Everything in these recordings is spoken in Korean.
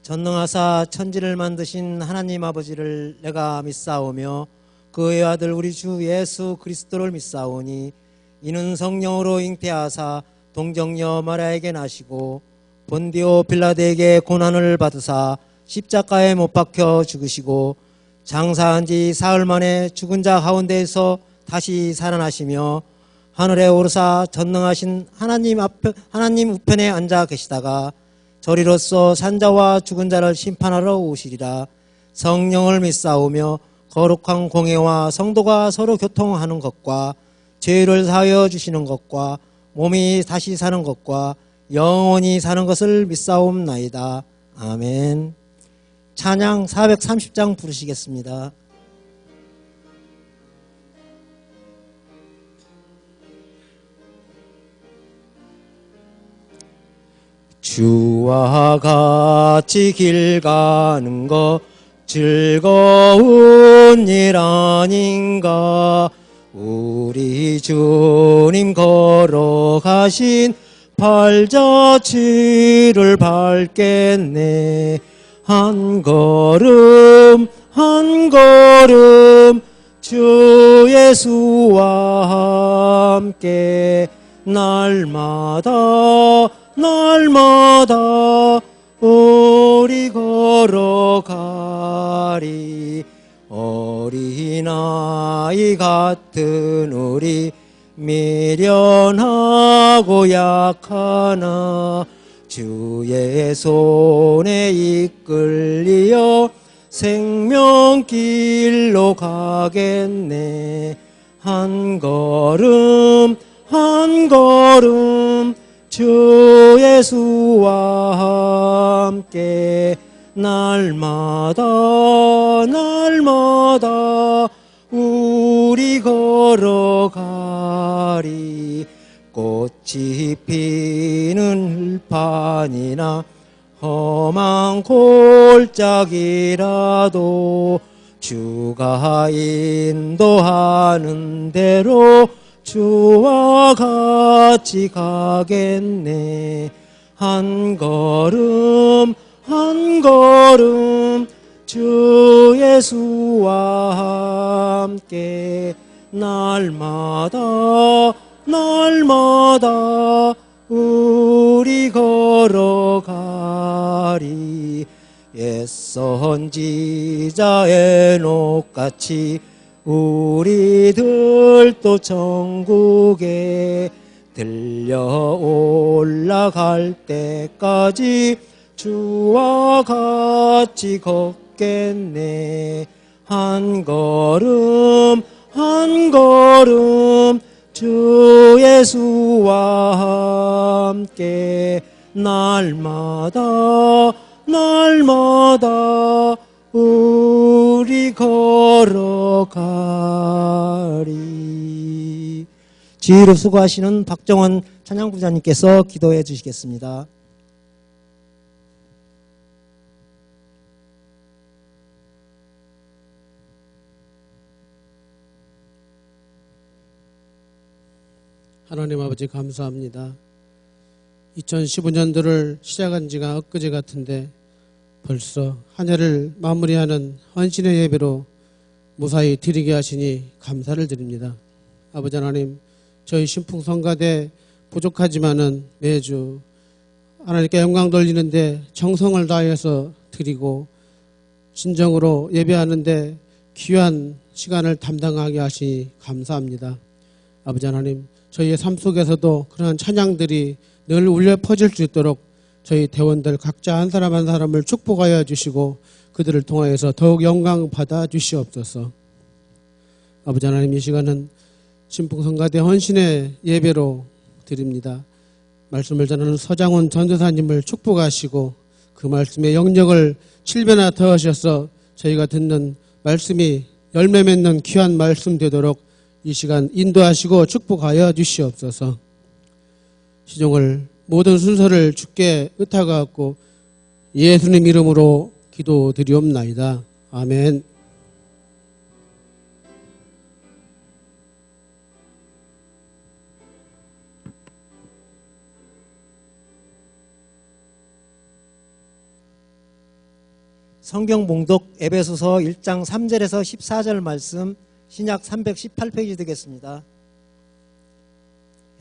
전능하사 천지를 만드신 하나님 아버지를 내가 믿사오며 그의 아들 우리 주 예수 그리스도를 믿사오니 이는 성령으로 잉태하사 동정녀 마리아에게 나시고 본디오 빌라드에게 고난을 받으사 십자가에 못 박혀 죽으시고 장사한 지 사흘 만에 죽은 자 가운데에서 다시 살아나시며 하늘에 오르사 전능하신 하나님 우편에 앉아 계시다가 저리로서 산자와 죽은 자를 심판하러 오시리라. 성령을 믿사오며 거룩한 공회와 성도가 서로 교통하는 것과 죄를 사하여 주시는 것과 몸이 다시 사는 것과 영원히 사는 것을 믿사옵나이다. 아멘. 찬양 430장 부르시겠습니다. 주와 같이 길 가는 것 즐거운 일 아닌가. 우리 주님 걸어가신 발자취를 밟겠네. 한 걸음 한 걸음 주 예수와 함께 날마다 우리 걸어가리. 어린아이 같은 우리 미련하고 약하나 주의 손에 이끌리어 생명길로 가겠네. 한 걸음 한 걸음 주 예수와 함께 날마다 우리 걸어가리. 꽃이 피는 들판이나 험한 골짜기라도 주가 인도하는 대로 주와 같이 가겠네. 한 걸음 한 걸음 주 예수와 함께 날마다 우리 걸어가리. 옛 선지자 에녹같이 우리들도 천국에 들려 올라갈 때까지 주와 같이 걷겠네. 한 걸음 한 걸음 주 예수와 함께 날마다 우리 걸어가리. 지휘로 수고하시는 박정원 찬양부장님께서 기도해 주시겠습니다. 하나님 아버지 감사합니다. 2015년도를 시작한 지가 엊그제 같은데 벌써 한 해를 마무리하는 헌신의 예배로 무사히 드리게 하시니 감사를 드립니다. 아버지 하나님, 저희 신풍성가대 부족하지만은 매주 하나님께 영광 돌리는데 정성을 다해서 드리고 진정으로 예배하는데 귀한 시간을 담당하게 하시니 감사합니다. 아버지 하나님, 저희의 삶 속에서도 그러한 찬양들이 늘 울려 퍼질 수 있도록 저희 대원들 각자 한 사람 한 사람을 축복하여 주시고 그들을 통하여서 더욱 영광 받아 주시옵소서. 아버지 하나님, 이 시간은 신풍성가대 헌신의 예배로 드립니다. 말씀을 전하는 서장훈 전도사님을 축복하시고 그 말씀의 영역을 7배나 더하셔서 저희가 듣는 말씀이 열매 맺는 귀한 말씀 되도록 이 시간 인도하시고 축복하여 주시옵소서. 시종을 모든 순서를 주께 의탁하고 예수님 이름으로 기도드리옵나이다. 아멘. 성경 봉독 에베소서 1장 3절에서 14절 말씀 신약 318페이지 되겠습니다.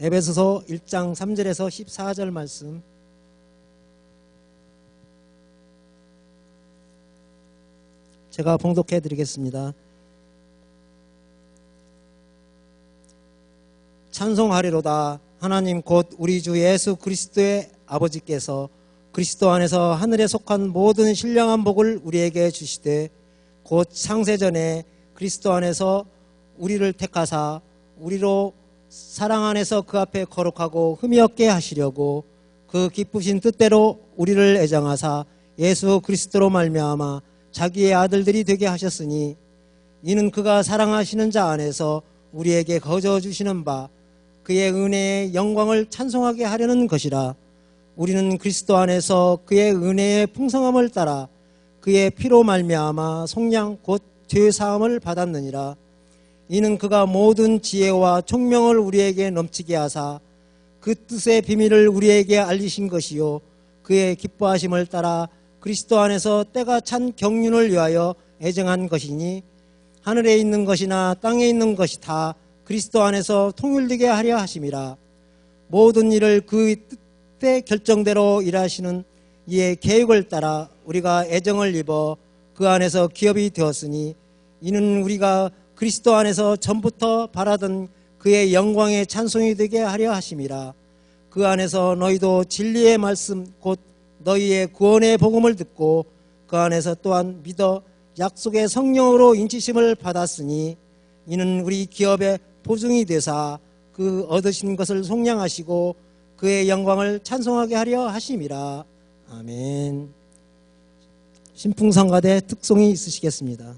에베소서 1장 3절에서 14절 말씀. 제가 봉독해 드리겠습니다. 찬송하리로다. 하나님 곧 우리 주 예수 그리스도의 아버지께서 그리스도 안에서 하늘에 속한 모든 신령한 복을 우리에게 주시되 곧 창세전에 그리스도 안에서 우리를 택하사 우리로 사랑 안에서 그 앞에 거룩하고 흠이 없게 하시려고 그 기쁘신 뜻대로 우리를 애정하사 예수 그리스도로 말미암아 자기의 아들들이 되게 하셨으니 이는 그가 사랑하시는 자 안에서 우리에게 거저 주시는 바 그의 은혜의 영광을 찬송하게 하려는 것이라. 우리는 그리스도 안에서 그의 은혜의 풍성함을 따라 그의 피로 말미암아 속량 곧 죄 사함을 받았느니라. 이는 그가 모든 지혜와 총명을 우리에게 넘치게 하사 그 뜻의 비밀을 우리에게 알리신 것이요 그의 기뻐하심을 따라 그리스도 안에서 때가 찬 경륜을 위하여 애정한 것이니 하늘에 있는 것이나 땅에 있는 것이 다 그리스도 안에서 통일되게 하려 하심이라. 모든 일을 그 뜻의 결정대로 일하시는 이의 계획을 따라 우리가 애정을 입어 그 안에서 기업이 되었으니 이는 우리가 그리스도 안에서 전부터 바라던 그의 영광의 찬송이 되게 하려 하심이라. 그 안에서 너희도 진리의 말씀 곧 너희의 구원의 복음을 듣고 그 안에서 또한 믿어 약속의 성령으로 인치심을 받았으니 이는 우리 기업의 보증이 되사 그 얻으신 것을 속량하시고 그의 영광을 찬송하게 하려 하심이라. 아멘. 신풍성가대 특송이 있으시겠습니다.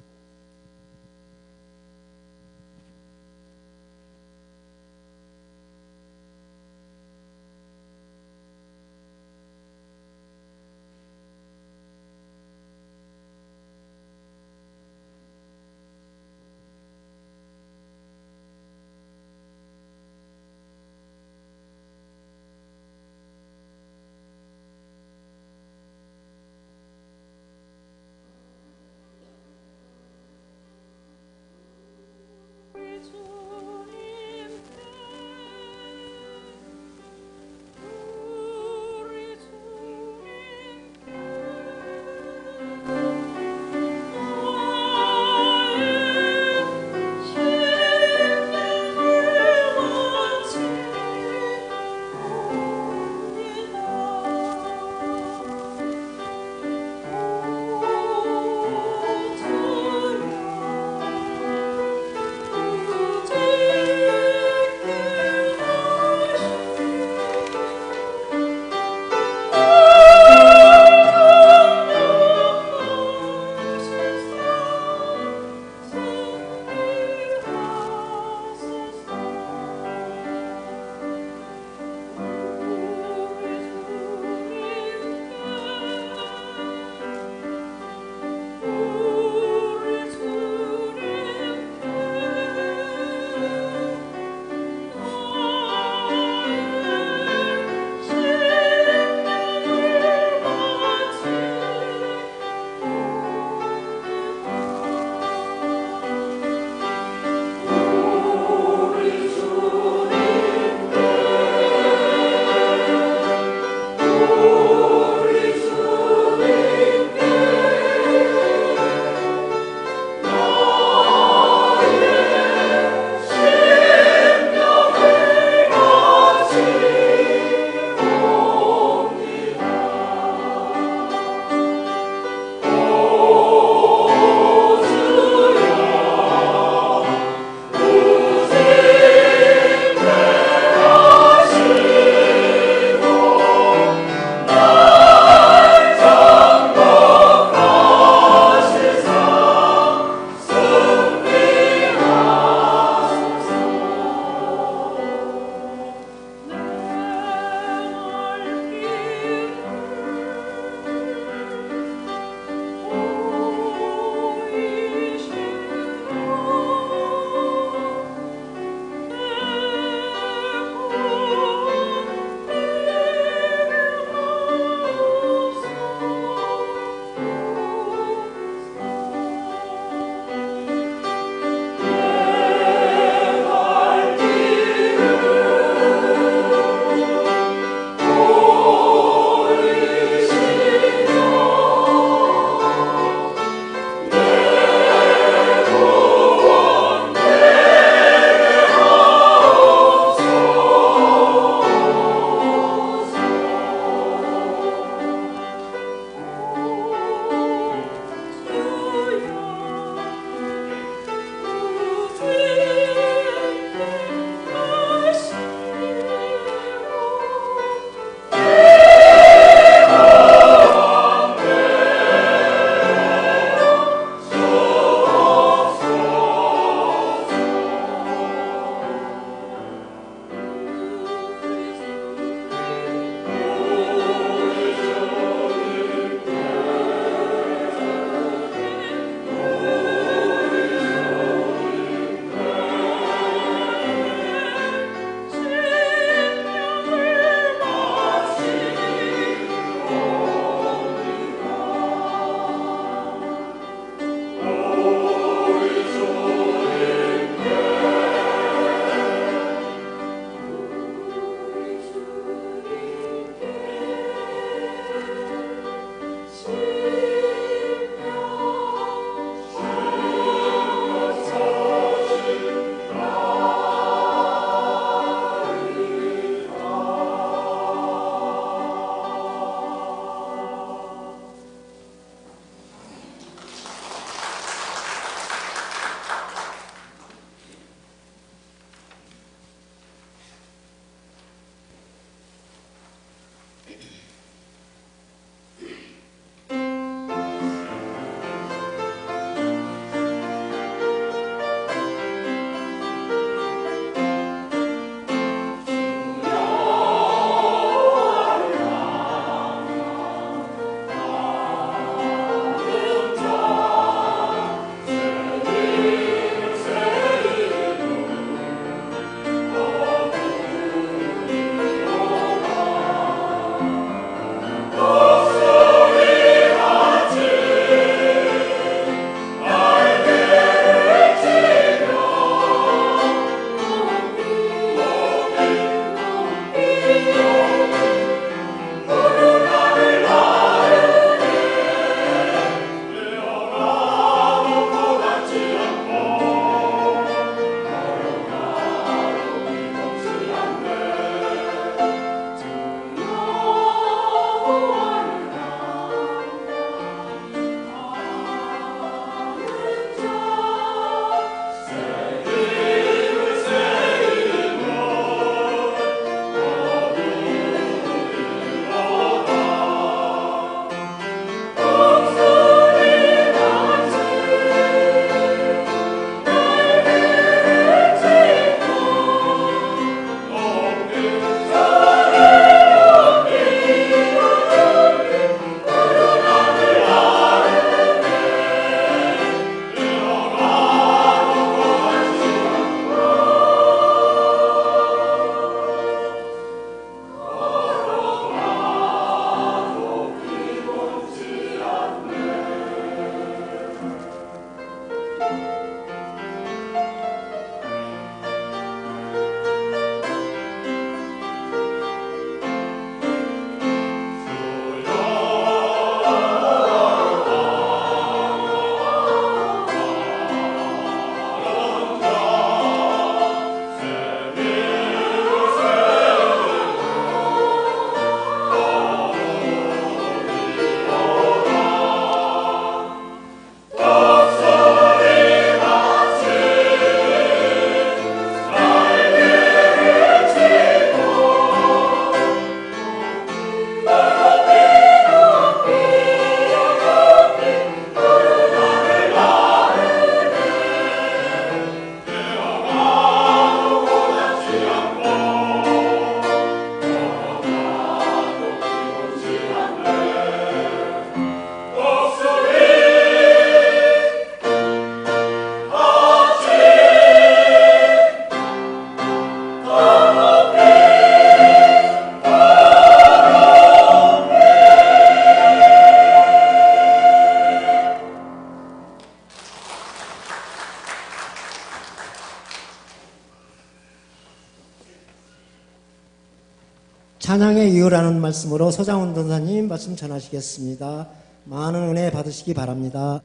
찬양에 이어라는 말씀으로 서장훈 전사님 말씀 전하시겠습니다. 많은 은혜 받으시기 바랍니다.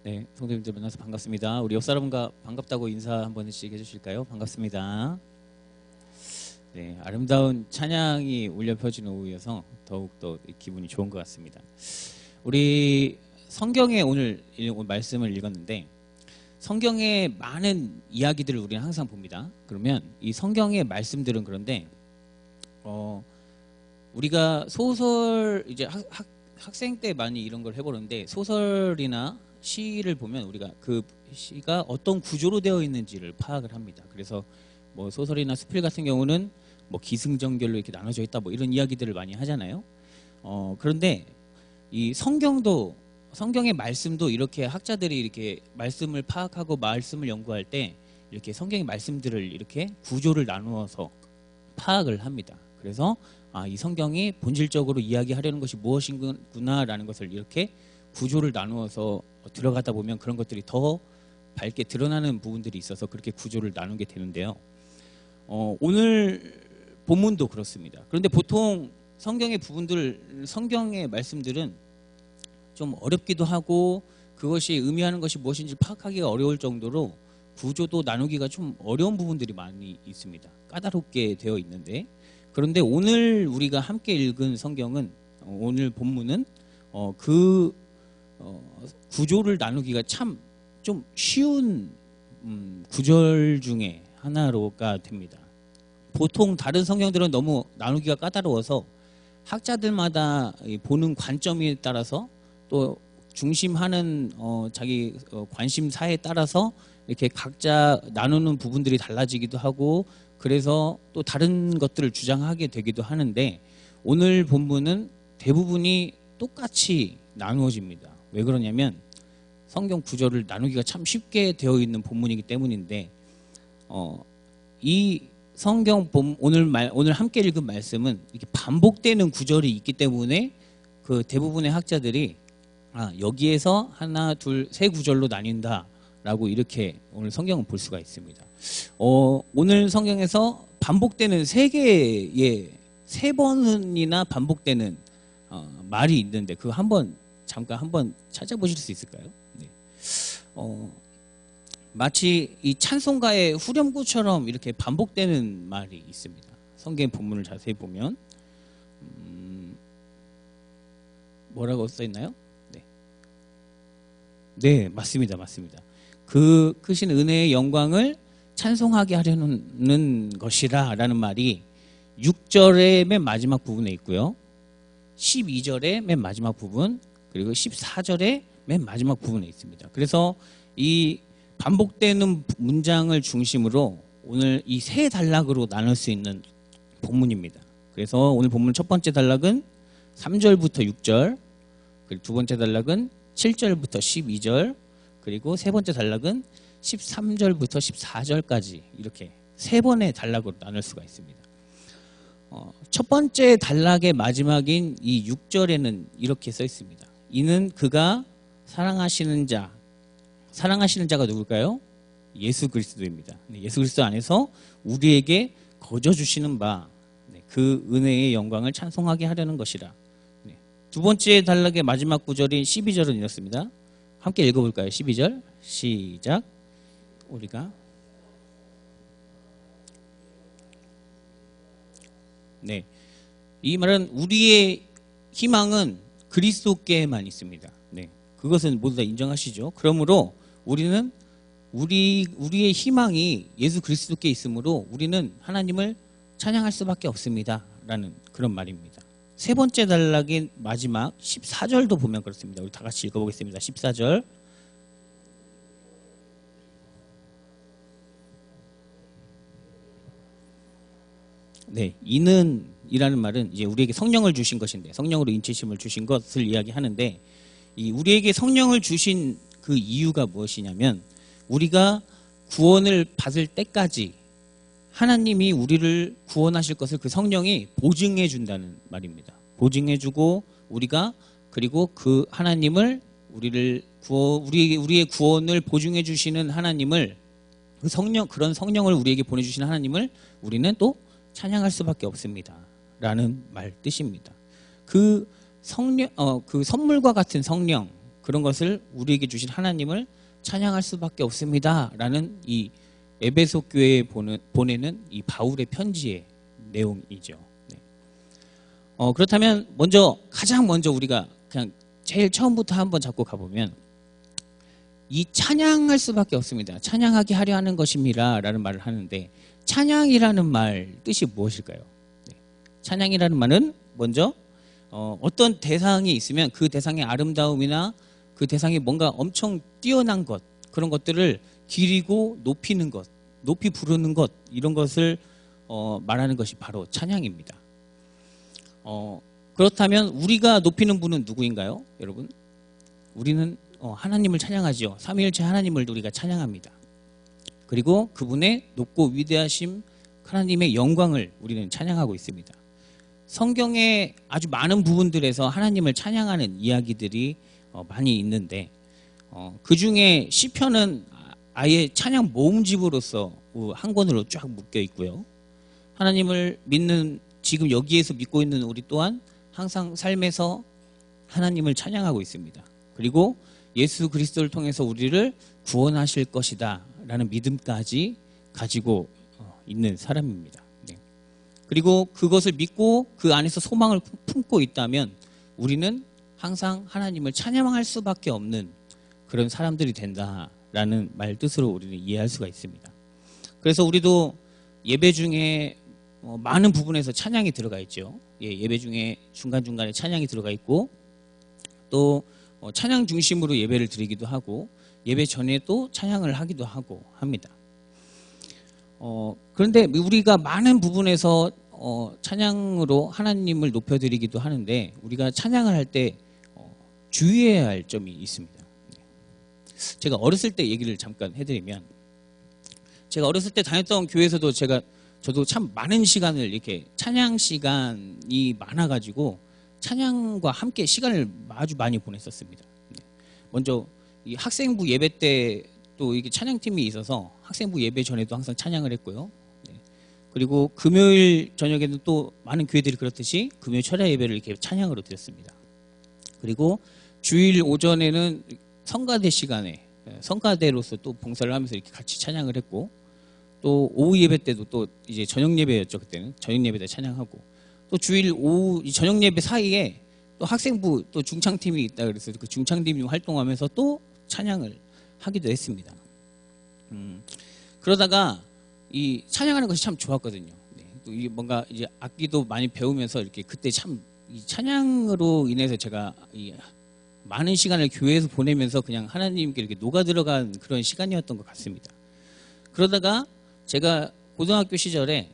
네, 성도님들 만나서 반갑습니다. 우리 옆 사람과 반갑다고 인사 한 번씩 해주실까요? 반갑습니다. 네, 아름다운 찬양이 울려 퍼지는 오후여서 더욱더 기분이 좋은 것 같습니다. 우리 성경에 오늘 말씀을 읽었는데 성경의 많은 이야기들을 우리는 항상 봅니다. 그러면 이 성경의 말씀들은 그런데 우리가 소설 이제 학생 때 많이 이런 걸 해보는데 소설이나 시를 보면 우리가 그 시가 어떤 구조로 되어 있는지를 파악을 합니다. 그래서 뭐 소설이나 수필 같은 경우는 뭐 기승전결로 이렇게 나눠져 있다 뭐 이런 이야기들을 많이 하잖아요. 그런데 이 성경의 말씀도 이렇게 학자들이 이렇게 말씀을 파악하고 말씀을 연구할 때 이렇게 성경의 말씀들을 이렇게 구조를 나누어서 파악을 합니다. 그래서 이 성경이 본질적으로 이야기하려는 것이 무엇인구나라는 것을 이렇게 구조를 나누어서 들어가다 보면 그런 것들이 더 밝게 드러나는 부분들이 있어서 그렇게 구조를 나누게 되는데요. 오늘 본문도 그렇습니다. 그런데 보통 성경의 말씀들은 좀 어렵기도 하고 그것이 의미하는 것이 무엇인지 파악하기가 어려울 정도로 구조도 나누기가 좀 어려운 부분들이 많이 있습니다. 까다롭게 되어 있는데 그런데 오늘 우리가 함께 읽은 성경은 오늘 본문은 구조를 나누기가 참 좀 쉬운 구절 중에 하나로가 됩니다. 보통 다른 성경들은 너무 나누기가 까다로워서 학자들마다 보는 관점에 따라서 또 중심하는 자기 관심사에 따라서 이렇게 각자 나누는 부분들이 달라지기도 하고 그래서 또 다른 것들을 주장하게 되기도 하는데 오늘 본문은 대부분이 똑같이 나누어집니다. 왜 그러냐면 성경 구절을 나누기가 참 쉽게 되어 있는 본문이기 때문인데 이 성경 오늘 함께 읽은 말씀은 이렇게 반복되는 구절이 있기 때문에 그 대부분의 학자들이 여기에서 하나, 둘, 세 구절로 나뉜다라고 이렇게 오늘 성경을 볼 수가 있습니다. 오늘 성경에서 반복되는 세 번이나 반복되는 말이 있는데 그거 잠깐 한번 찾아보실 수 있을까요? 네. 마치 이 찬송가의 후렴구처럼 이렇게 반복되는 말이 있습니다. 성경 본문을 자세히 보면 뭐라고 써 있나요? 네, 맞습니다. 그 크신 은혜의 영광을 찬송하게 하려는 것이라 라는 말이 6절의 맨 마지막 부분에 있고요. 12절의 맨 마지막 부분 그리고 14절의 맨 마지막 부분에 있습니다. 그래서 이 반복되는 문장을 중심으로 오늘 이 세 단락으로 나눌 수 있는 본문입니다. 그래서 오늘 본문 첫 번째 단락은 3절부터 6절 그리고 두 번째 단락은 7절부터 12절 그리고 세 번째 단락은 13절부터 14절까지 이렇게 세 번의 단락으로 나눌 수가 있습니다. 첫 번째 단락의 마지막인 이 6절에는 이렇게 써 있습니다. 이는 그가 사랑하시는 자가 누굴까요? 예수 그리스도입니다. 예수 그리스도 안에서 우리에게 거저 주시는 바 그 은혜의 영광을 찬송하게 하려는 것이라. 두 번째 단락의 마지막 구절인 12절은 이렇습니다. 함께 읽어볼까요? 12절 시작. 우리가 이 말은 우리의 희망은 그리스도께만 있습니다. 그것은 모두 다 인정하시죠. 그러므로 우리는 우리의 희망이 예수 그리스도께 있으므로 우리는 하나님을 찬양할 수밖에 없습니다. 라는 그런 말입니다. 세 번째 단락인 마지막 14절도 보면 그렇습니다. 우리 다 같이 읽어보겠습니다. 14절 이는 이라는 말은 이제 우리에게 성령을 주신 것인데 성령으로 인치심을 주신 것을 이야기하는데 이 우리에게 성령을 주신 그 이유가 무엇이냐면 우리가 구원을 받을 때까지 하나님이 우리를 구원하실 것을 그 성령이 보증해 준다는 말입니다. 보증해주고 우리가 그리고 그 하나님을 우리의 구원을 보증해 주시는 하나님을 그런 성령을 우리에게 보내주시는 하나님을 우리는 또 찬양할 수밖에 없습니다.라는 말 뜻입니다. 그 선물과 같은 성령 그런 것을 우리에게 주신 하나님을 찬양할 수밖에 없습니다라는 이 에베소 교회에 보내는 이 바울의 편지의 내용이죠. 네. 그렇다면 가장 먼저 우리가 그냥 제일 처음부터 한번 잡고 가보면 이 찬양할 수밖에 없습니다. 찬양하게 하려 하는 것입니다라는 말을 하는데 찬양이라는 말 뜻이 무엇일까요? 네. 찬양이라는 말은 먼저 어떤 대상이 있으면 그 대상의 아름다움이나 그 대상이 뭔가 엄청 뛰어난 것 그런 것들을 기리고 높이는 것, 높이 부르는 것 이런 것을 말하는 것이 바로 찬양입니다. 그렇다면 우리가 높이는 분은 누구인가요? 여러분? 우리는 하나님을 찬양하죠. 삼위일체 하나님을 우리가 찬양합니다. 그리고 그분의 높고 위대하심 하나님의 영광을 우리는 찬양하고 있습니다. 성경의 아주 많은 부분들에서 하나님을 찬양하는 이야기들이 많이 있는데 그 중에 시편은 아예 찬양 모음집으로서 한 권으로 쫙 묶여 있고요. 하나님을 믿는 지금 여기에서 믿고 있는 우리 또한 항상 삶에서 하나님을 찬양하고 있습니다. 그리고 예수 그리스도를 통해서 우리를 구원하실 것이다 라는 믿음까지 가지고 있는 사람입니다. 네. 그리고 그것을 믿고 그 안에서 소망을 품고 있다면 우리는 항상 하나님을 찬양할 수밖에 없는 그런 사람들이 된다라는 말 뜻으로 우리는 이해할 수가 있습니다. 그래서 우리도 예배 중에 많은 부분에서 찬양이 들어가 있죠. 예배 중에 중간중간에 찬양이 들어가 있고 또 찬양 중심으로 예배를 드리기도 하고 예배 전에 또 찬양을 하기도 하고 합니다. 그런데 우리가 많은 부분에서 찬양으로 하나님을 높여드리기도 하는데 우리가 찬양을 할 때 주의해야 할 점이 있습니다. 제가 어렸을 때 얘기를 잠깐 해드리면 제가 어렸을 때 다녔던 교회에서도 저도 참 많은 시간을 이렇게 찬양 시간이 많아가지고 찬양과 함께 시간을 아주 많이 보냈었습니다. 먼저 이 학생부 예배 때 또 이게 찬양팀이 있어서 학생부 예배 전에도 항상 찬양을 했고요. 그리고 금요일 저녁에는 또 많은 교회들이 그렇듯이 금요일 철야 예배를 이렇게 찬양으로 드렸습니다. 그리고 주일 오전에는 성가대 시간에 성가대로서 또 봉사를 하면서 이렇게 같이 찬양을 했고 또 오후 예배 때도 또 이제 저녁 예배였죠. 그때는 저녁 예배 때 찬양하고 또 주일 오후 저녁 예배 사이에 또 학생부 또 중창팀이 있다 그래서 그 중창팀이 활동하면서 또 찬양을 하기도 했습니다. 그러다가 이 찬양하는 것이 참 좋았거든요. 네. 또 이게 뭔가 이제 악기도 많이 배우면서 이렇게 그때 참 이 찬양으로 인해서 제가 이 많은 시간을 교회에서 보내면서 그냥 하나님께 이렇게 녹아 들어간 그런 시간이었던 것 같습니다. 그러다가 제가 고등학교 시절에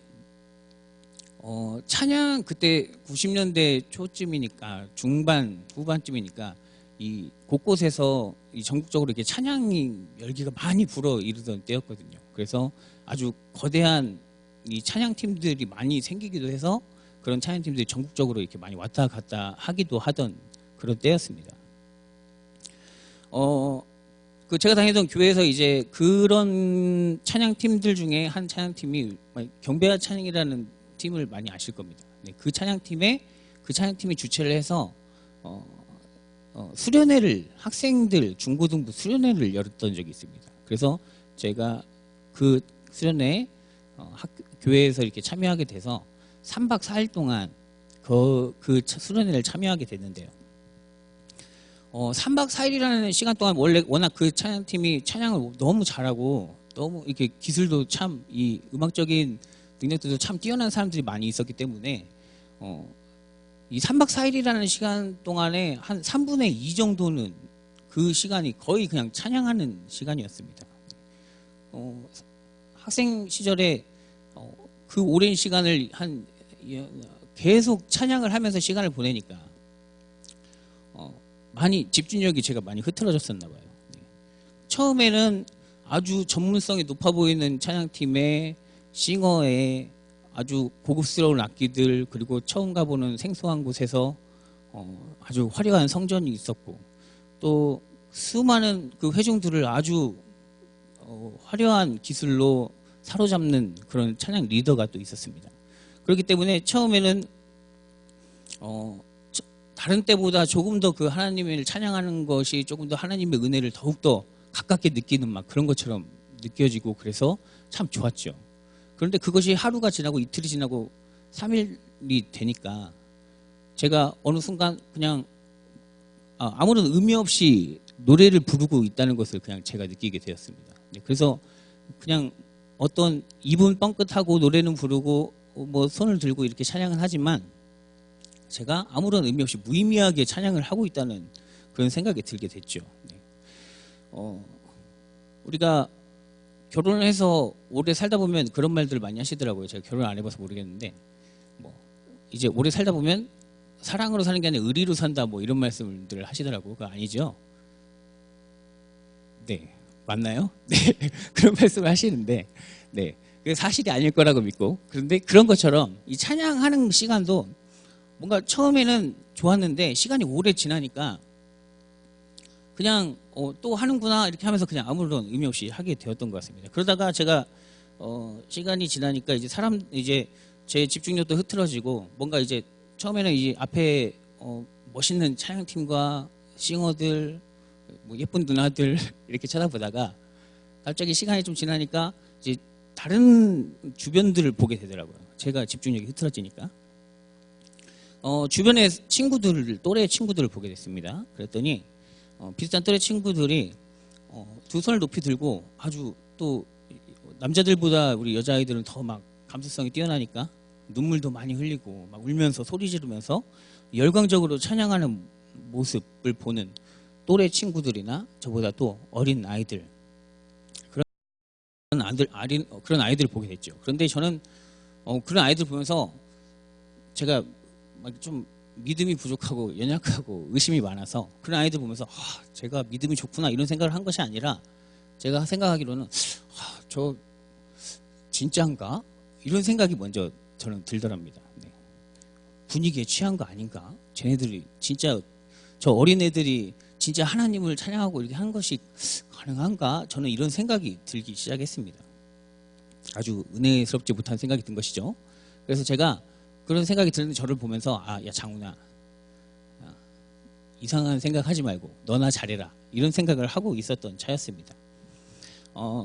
찬양 그때 90년대 초쯤이니까 중반 후반쯤이니까 이 곳곳에서 이 전국적으로 이렇게 찬양이 열기가 많이 불어 이르던 때였거든요. 그래서 아주 거대한 이 찬양팀들이 많이 생기기도 해서 그런 찬양팀들이 전국적으로 이렇게 많이 왔다 갔다 하기도 하던 그런 때였습니다. 그 제가 다니던 교회에서 이제 그런 찬양팀들 중에 한 찬양팀이 경배와 찬양이라는 팀을 많이 아실 겁니다. 네, 그 찬양팀이 주최를 해서 수련회를 학생들 중고등부 수련회를 열었던 적이 있습니다. 그래서 제가 그 수련회 교회에서 이렇게 참여하게 돼서 3박 4일 동안 그 수련회를 참여하게 됐는데요. 3박 4일이라는 시간 동안 원래 워낙 그 찬양팀이 찬양을 너무 잘하고 너무 이렇게 기술도 참 이 음악적인 능력들도 참 뛰어난 사람들이 많이 있었기 때문에 이 3박 4일이라는 시간 동안에 한 3분의 2 정도는 그 시간이 거의 그냥 찬양하는 시간이었습니다. 학생 시절에 그 오랜 시간을 계속 찬양을 하면서 시간을 보내니까 많이 집중력이 제가 많이 흐트러졌었나 봐요. 처음에는 아주 전문성이 높아 보이는 찬양팀의 싱어에 아주 고급스러운 악기들, 그리고 처음 가보는 생소한 곳에서 아주 화려한 성전이 있었고, 또 수많은 그 회중들을 아주 화려한 기술로 사로잡는 그런 찬양 리더가 또 있었습니다. 그렇기 때문에 처음에는 다른 때보다 조금 더 그 하나님을 찬양하는 것이 조금 더 하나님의 은혜를 더욱더 가깝게 느끼는 막 그런 것처럼 느껴지고, 그래서 참 좋았죠. 그런데 그것이 하루가 지나고 이틀이 지나고 3일이 되니까 제가 어느 순간 그냥 아무런 의미 없이 노래를 부르고 있다는 것을 그냥 제가 느끼게 되었습니다. 그래서 그냥 어떤 입은 뻥끗하고 노래는 부르고 뭐 손을 들고 이렇게 찬양을 하지만 제가 아무런 의미 없이 무의미하게 찬양을 하고 있다는 그런 생각이 들게 됐죠. 우리가 결혼을 해서 오래 살다 보면 그런 말들을 많이 하시더라고요. 제가 결혼 안 해봐서 모르겠는데, 뭐 이제 오래 살다 보면 사랑으로 사는 게 아니라 의리로 산다, 뭐 이런 말씀들을 하시더라고요. 그거 아니죠? 네, 맞나요? 네, 그런 말씀을 하시는데, 네, 그게 사실이 아닐 거라고 믿고, 그런데 그런 것처럼 이 찬양하는 시간도 뭔가 처음에는 좋았는데 시간이 오래 지나니까 그냥 또 하는구나 이렇게 하면서 그냥 아무런 의미 없이 하게 되었던 것 같습니다. 그러다가 제가 시간이 지나니까 이제 제 집중력도 흐트러지고, 뭔가 이제 처음에는 이 앞에 멋있는 찬양팀과 싱어들, 뭐 예쁜 누나들 이렇게 쳐다보다가 갑자기 시간이 좀 지나니까 이제 다른 주변들을 보게 되더라고요. 제가 집중력이 흐트러지니까. 주변의 친구들을, 또래 친구들을 보게 됐습니다. 그랬더니 비슷한 또래 친구들이 두 손을 높이 들고 아주 또 남자들보다 우리 여자아이들은 더 막 감수성이 뛰어나니까 눈물도 많이 흘리고 막 울면서 소리 지르면서 열광적으로 찬양하는 모습을 보는 또래 친구들이나 저보다 또 어린 아이들, 그런 아이들을 보게 됐죠. 그런데 저는 그런 아이들 보면서 제가 막 좀 믿음이 부족하고 연약하고 의심이 많아서 그런 아이들 보면서 제가 믿음이 좋구나 이런 생각을 한 것이 아니라, 제가 생각하기로는 저 진짜인가? 이런 생각이 먼저 저는 들더랍니다. 네. 분위기에 취한 거 아닌가? 쟤네들이 진짜, 저 어린애들이 진짜 하나님을 찬양하고 이렇게 하는 것이 가능한가? 저는 이런 생각이 들기 시작했습니다. 아주 은혜스럽지 못한 생각이 든 것이죠. 그래서 제가 그런 생각이 드는 저를 보면서 야 장훈아, 이상한 생각하지 말고 너나 잘해라, 이런 생각을 하고 있었던 차였습니다.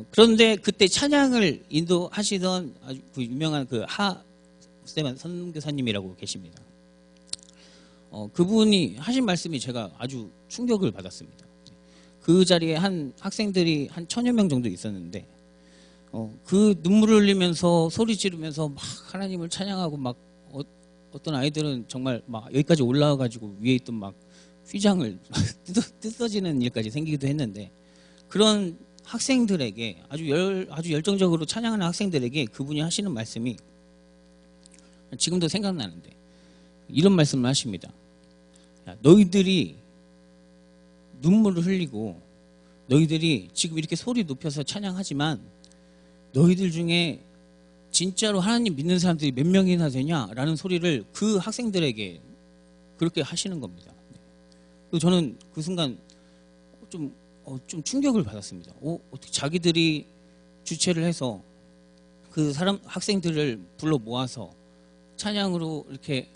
그런데 그때 찬양을 인도하시던 아주 그 유명한 그 스테반 선교사님이라고 계십니다. 그분이 하신 말씀이 제가 아주 충격을 받았습니다. 그 자리에 한 학생들이 한 1000여 명 정도 있었는데 그 눈물을 흘리면서 소리 지르면서 막 하나님을 찬양하고, 막 어떤 아이들은 정말 막 여기까지 올라와가지고 위에 있던 막 휘장을 뜯어지는 일까지 생기기도 했는데, 그런 학생들에게 아주 열정적으로 찬양하는 학생들에게 그분이 하시는 말씀이 지금도 생각나는데, 이런 말씀을 하십니다. 너희들이 눈물을 흘리고 너희들이 지금 이렇게 소리 높여서 찬양하지만 너희들 중에 진짜로 하나님 믿는 사람들이 몇 명이나 되냐라는 소리를 그 학생들에게 그렇게 하시는 겁니다. 그리고 저는 그 순간 좀 충격을 받았습니다. 어떻게 자기들이 주최를 해서 그 학생들을 불러 모아서 찬양으로 이렇게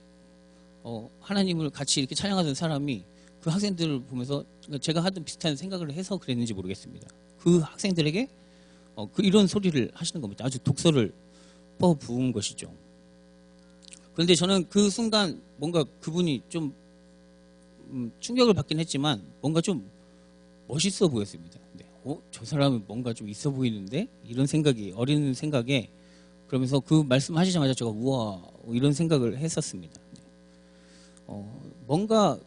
하나님을 같이 이렇게 찬양하던 사람이 그 학생들을 보면서 제가 하던 비슷한 생각을 해서 그랬는지 모르겠습니다. 그 학생들에게 이런 소리를 하시는 겁니다. 아주 독서를 부은 것이죠. 그런데 저는 그 순간 뭔가 그분이 좀 충격을 받긴 했지만 뭔가 좀 멋있어 보였습니다. 네. 저 사람은 뭔가 좀 있어 보이는데? 이런 생각이, 어린 생각에, 그러면서 그 말씀하시자마자 제가 우와, 이런 생각을 했었습니다. 네. 뭔가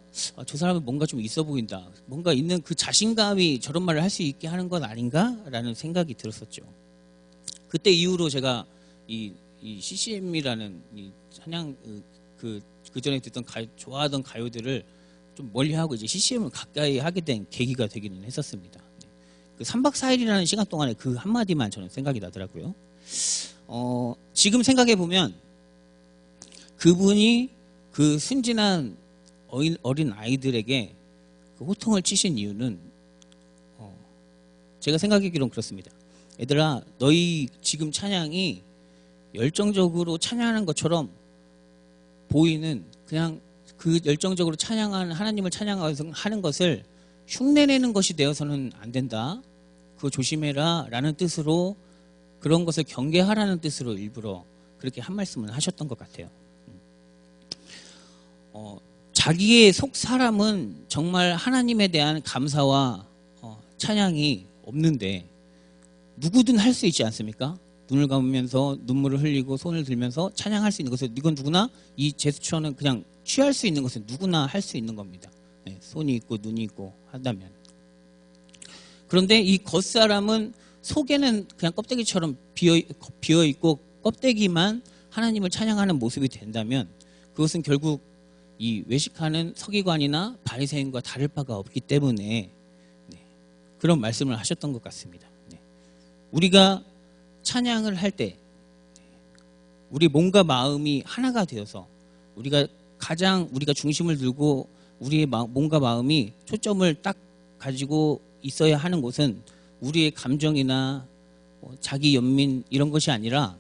저 사람은 뭔가 좀 있어 보인다, 뭔가 있는 그 자신감이 저런 말을 할 수 있게 하는 건 아닌가라는 생각이 들었었죠. 그때 이후로 제가 이 CCM이라는 이 찬양 그 전에 듣던 좋아하던 가요들을 좀 멀리하고 이제 CCM을 가까이 하게 된 계기가 되기는 했었습니다. 그 3박 4일이라는 시간 동안에 그 한마디만 저는 생각이 나더라고요. 지금 생각해 보면 그분이 그 순진한 어린 아이들에게 그 호통을 치신 이유는 제가 생각하기로는 그렇습니다. 얘들아, 너희 지금 찬양이 열정적으로 찬양하는 것처럼 보이는, 그냥 그 열정적으로 찬양하는, 하나님을 찬양하는 것을 흉내내는 것이 되어서는 안 된다. 그거 조심해라 라는 뜻으로, 그런 것을 경계하라는 뜻으로 일부러 그렇게 한 말씀을 하셨던 것 같아요. 자기의 속 사람은 정말 하나님에 대한 감사와 찬양이 없는데 누구든 할 수 있지 않습니까? 눈을 감으면서 눈물을 흘리고 손을 들면서 찬양할 수 있는 것을, 이건 누구나, 이 제스처는 그냥 취할 수 있는 것은 누구나 할 수 있는 겁니다. 네, 손이 있고 눈이 있고 한다면. 그런데 이 겉사람은 속에는 그냥 껍데기처럼 비어있고 껍데기만 하나님을 찬양하는 모습이 된다면 그것은 결국 이 외식하는 서기관이나 바리새인과 다를 바가 없기 때문에 그런 말씀을 하셨던 것 같습니다. 우리가 찬양을 할 때 우리 몸과 마음이 하나가 되어서 우리가 중심을 들고 우리의 몸과 마음이 초점을 딱 가지고 있어야 하는 곳은 우리의 감정이나 자기 연민 이런 것이 아니라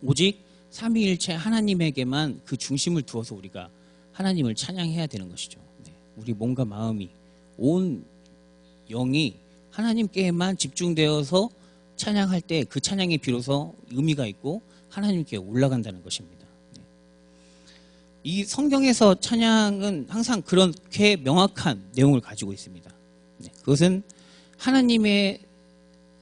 오직 삼위일체 하나님에게만 그 중심을 두어서 우리가 하나님을 찬양해야 되는 것이죠. 우리 몸과 마음이, 온 영이 하나님께만 집중되어서 찬양할 때 그 찬양이 비로소 의미가 있고 하나님께 올라간다는 것입니다. 이 성경에서 찬양은 항상 그렇게 명확한 내용을 가지고 있습니다. 그것은 하나님의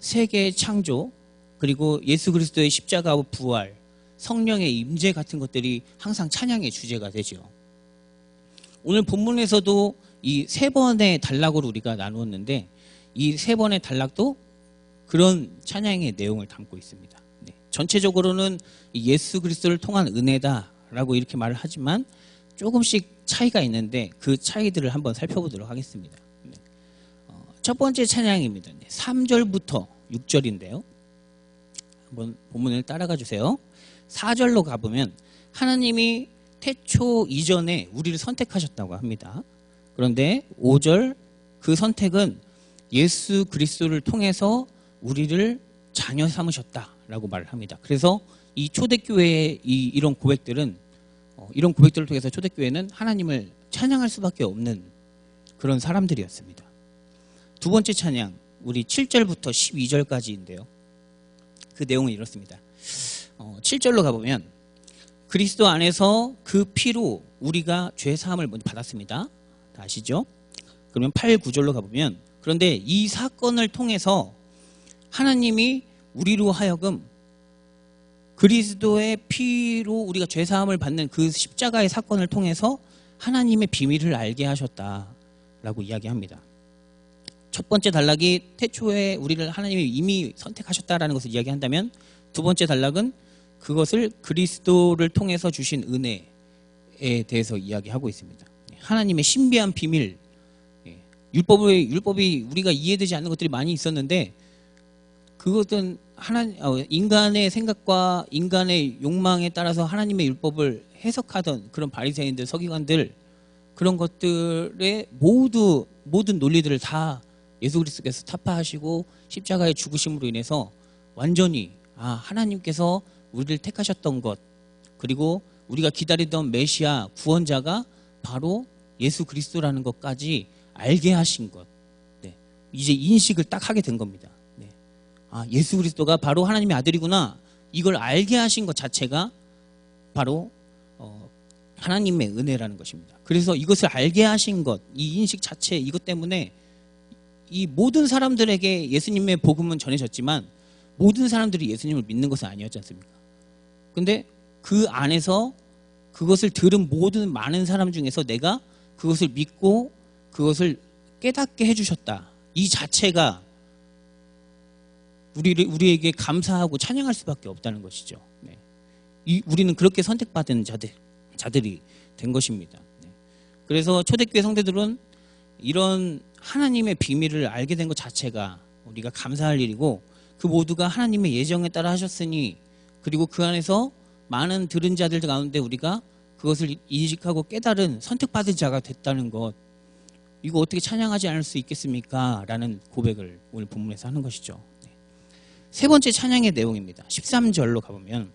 세계 창조, 그리고 예수 그리스도의 십자가와 부활, 성령의 임재 같은 것들이 항상 찬양의 주제가 되죠. 오늘 본문에서도 이 세 번의 단락으로 우리가 나누었는데 이 세 번의 단락도 그런 찬양의 내용을 담고 있습니다. 전체적으로는 예수 그리스도를 통한 은혜다라고 이렇게 말을 하지만 조금씩 차이가 있는데 그 차이들을 한번 살펴보도록 하겠습니다. 첫 번째 찬양입니다. 3절부터 6절인데요. 한번 본문을 따라가 주세요. 4절로 가보면 하나님이 태초 이전에 우리를 선택하셨다고 합니다. 그런데 5절, 그 선택은 예수 그리스도를 통해서 우리를 자녀 삼으셨다라고 말을 합니다. 그래서 이 초대교회의 이런 고백들은 이런 고백들을 통해서 초대교회는 하나님을 찬양할 수밖에 없는 그런 사람들이었습니다. 두 번째 찬양, 우리 7절부터 12절까지인데요. 그 내용은 이렇습니다. 7절로 가보면 그리스도 안에서 그 피로 우리가 죄사함을 먼저 받았습니다. 다 아시죠? 그러면 8, 9절로 가보면 그런데 이 사건을 통해서 하나님이 우리로 하여금 그리스도의 피로 우리가 죄사함을 받는 그 십자가의 사건을 통해서 하나님의 비밀을 알게 하셨다라고 이야기합니다. 첫 번째 단락이 태초에 우리를 하나님이 이미 선택하셨다라는 것을 이야기한다면 두 번째 단락은 그것을 그리스도를 통해서 주신 은혜에 대해서 이야기하고 있습니다. 하나님의 신비한 비밀, 율법이 우리가 이해되지 않는 것들이 많이 있었는데 그것은 인간의 생각과 인간의 욕망에 따라서 하나님의 율법을 해석하던 그런 바리새인들, 서기관들, 그런 것들의 모든 논리들을 다 예수 그리스도께서 타파하시고 십자가의 죽으심으로 인해서 완전히 하나님께서 우리를 택하셨던 것, 그리고 우리가 기다리던 메시아 구원자가 바로 예수 그리스도라는 것까지 알게 하신 것, 이제 인식을 딱 하게 된 겁니다. 예수 그리스도가 바로 하나님의 아들이구나, 이걸 알게 하신 것 자체가 바로 하나님의 은혜라는 것입니다. 그래서 이것을 알게 하신 것, 이 인식 자체, 이것 때문에 이 모든 사람들에게 예수님의 복음은 전해졌지만 모든 사람들이 예수님을 믿는 것은 아니었지 않습니까? 근데 그 안에서 그것을 들은 모든 많은 사람 중에서 내가 그것을 믿고 그것을 깨닫게 해주셨다, 이 자체가 우리에게 감사하고 찬양할 수밖에 없다는 것이죠. 우리는 그렇게 선택받은 자들이 된 것입니다. 그래서 초대교회 성도들은 이런 하나님의 비밀을 알게 된 것 자체가 우리가 감사할 일이고, 그 모두가 하나님의 예정에 따라 하셨으니 그리고 그 안에서 많은 들은 자들 가운데 우리가 그것을 인식하고 깨달은 선택받은 자가 됐다는 것, 이거 어떻게 찬양하지 않을 수 있겠습니까? 라는 고백을 오늘 본문에서 하는 것이죠. 세 번째 찬양의 내용입니다. 13절로 가보면